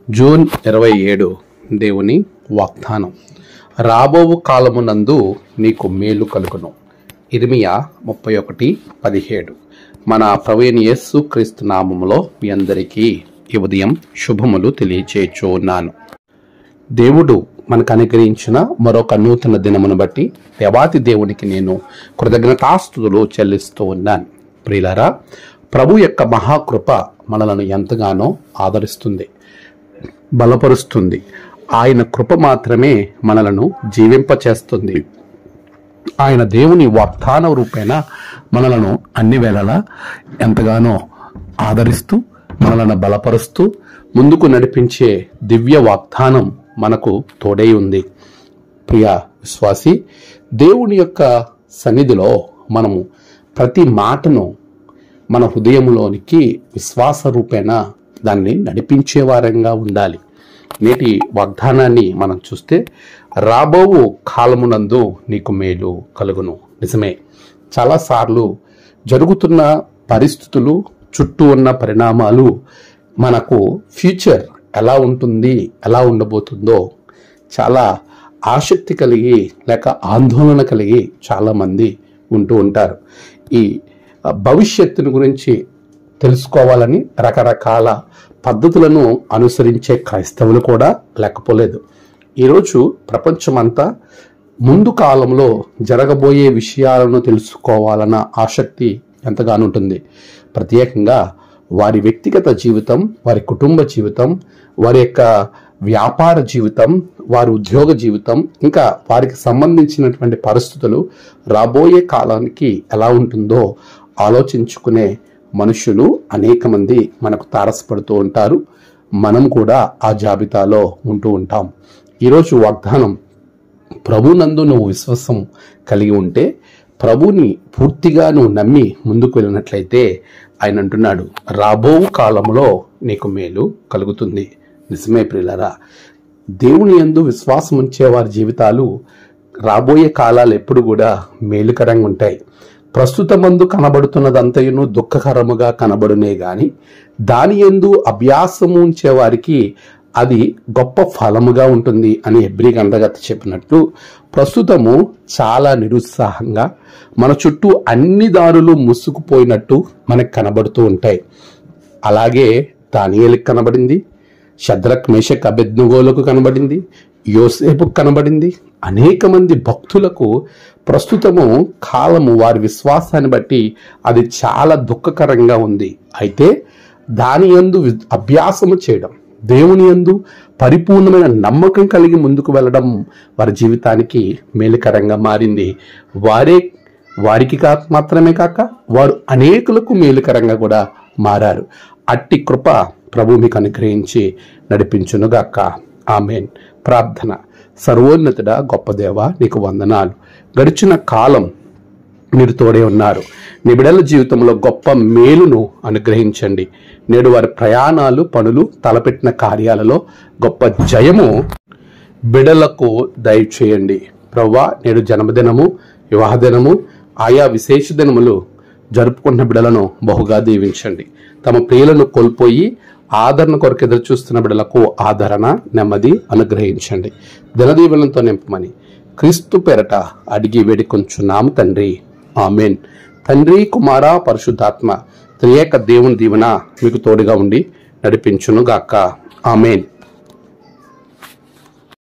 June 27 దేవుని వాగ్దానం. రాబోవు కాలమునందు నీకు మేలు కలుగును. ఇర్మియా 31:17. మన ప్రభువైన యేసు క్రీస్తు నామములో మీ అందరికీ ఈ ఉదయం శుభములు తెలియచేయచ్చు ఉన్నాను. దేవుడు మనకు అనుగ్రహించిన మరొక నూతన దినమును బట్టి దేవాతి దేవునికి నేను కృతజ్ఞతాస్తుతులు చెల్లిస్తూ ఉన్నాను. ప్రియులారా, ప్రభు యొక్క మహాకృప మనలను ఎంతగానో ఆదరిస్తుంది, బలపరుస్తుంది. ఆయన కృప మాత్రమే మనలను జీవింపచేస్తుంది. ఆయన దేవుని వాగ్దాన రూపేణ మనలను అన్ని వేళలా ఎంతగానో ఆదరిస్తూ మనలను బలపరుస్తూ ముందుకు నడిపించే దివ్య వాగ్దానం మనకు తోడై ఉంది. ప్రియ విశ్వాసి, దేవుని యొక్క సన్నిధిలో మనము ప్రతి మాటను మన హృదయంలోనికి విశ్వాస రూపేణ దాన్ని నడిపించే వారంగా ఉండాలి. నేటి వాగ్దానాన్ని మనం చూస్తే, రాబోవు కాలమునందు నీకు మేలు కలుగును. నిజమే, చాలాసార్లు జరుగుతున్న పరిస్థితులు, చుట్టూ ఉన్న పరిణామాలు మనకు ఫ్యూచర్ ఎలా ఉంటుంది, ఎలా ఉండబోతుందో చాలా ఆసక్తి కలిగి లేక ఆందోళన కలిగి చాలామంది ఉంటూ ఉంటారు. ఈ భవిష్యత్తును గురించి తెలుసుకోవాలని రకరకాల పద్ధతులను అనుసరించే క్రైస్తవులు కూడా లేకపోలేదు. ఈరోజు ప్రపంచమంతా ముందు కాలంలో జరగబోయే విషయాలను తెలుసుకోవాలన్న ఆసక్తి ఎంతగానో ఉంటుంది. ప్రత్యేకంగా వారి వ్యక్తిగత జీవితం, వారి కుటుంబ జీవితం, వారి యొక్క వ్యాపార జీవితం, వారి ఉద్యోగ జీవితం, ఇంకా వారికి సంబంధించినటువంటి పరిస్థితులు రాబోయే కాలానికి ఎలా ఉంటుందో ఆలోచించుకునే మనుషులు అనేక మంది మనకు తారసపడుతూ ఉంటారు. మనం కూడా ఆ జాబితాలో ఉంటూ ఉంటాం. ఈరోజు వాగ్దానం, ప్రభునందు నువ్వు విశ్వాసం కలిగి ఉంటే, ప్రభుని పూర్తిగా నువ్వు నమ్మి ముందుకు వెళ్ళినట్లయితే ఆయన అంటున్నాడు, రాబోవు కాలంలో నీకు మేలు కలుగుతుంది. నిజమే ప్రియులారా, దేవుని యందు విశ్వాసం ఉంచే వారి జీవితాలు రాబోయే కాలాలు ఎప్పుడు కూడా మేలుకరంగా ఉంటాయి. ప్రస్తుతమందు కనబడుతున్నదంతయును దుఃఖకరముగా కనబడునే గాని దాని యందు అభ్యాసము ఉంచే వారికి అది గొప్ప ఫలముగా ఉంటుంది అని హెబ్రీ గ్రంథకర్త చెప్పినట్లు, ప్రస్తుతము చాలా నిరుత్సాహంగా మన చుట్టూ అన్ని దారులు మూసుకుపోయినట్టు మనకు కనబడుతూ ఉంటాయి. అలాగే దానియేలుకు కనబడింది, షద్రక్ మేషక్ అబేద్నెగోలకు కనబడింది, యోసేపుకు కనబడింది. అనేక మంది భక్తులకు ప్రస్తుతము కాలము వారి విశ్వాసాన్ని బట్టి అది చాలా దుఃఖకరంగా ఉంది. అయితే దాని యందు అభ్యాసము చేయడం, దేవుని యందు పరిపూర్ణమైన నమ్మకం కలిగి ముందుకు వెళ్ళడం వారి జీవితానికి మేలుకరంగా మారింది. వారికి మాత్రమే కాక వారు అనేకులకు మేలుకరంగా కూడా మారారు. అట్టి కృప ప్రభు మీకు అనుగ్రహించి నడిపించునుగాక. ఆమేన్. ప్రార్థన. సర్వోన్నతుడా, గొప్ప దేవా, నీకు వందనాలు. గడిచిన కాలం మీరు తోడే ఉన్నారు. నీ బిడ్డల జీవితంలో గొప్ప మేలును అనుగ్రహించండి. నేడు వారి ప్రయాణాలు, పనులు, తలపెట్టిన కార్యాలలో గొప్ప జయము బిడ్డలకు దయచేయండి. ప్రభువా, నేడు జన్మదినము, వివాహ దినము, ఆయా విశేష దినములు జరుపుకుంటున్న బిడ్డలను బహుగా దీవించండి. తమ ప్రియులను కోల్పోయి ఆదరణ కొరకు ఎదురు చూస్తున్న బిడ్డలకు ఆదరణ, నెమ్మది అనుగ్రహించండి. దినదీవెనలతో నింపమని క్రీస్తు పేరట అడిగి వేడుకొంచున్నాము తండ్రి. ఆమేన్. తండ్రి, కుమార, పరిశుద్ధాత్మ త్రియేక దేవుని దీవెన మీకు తోడుగా ఉండి నడిపించునుగాక. ఆమేన్.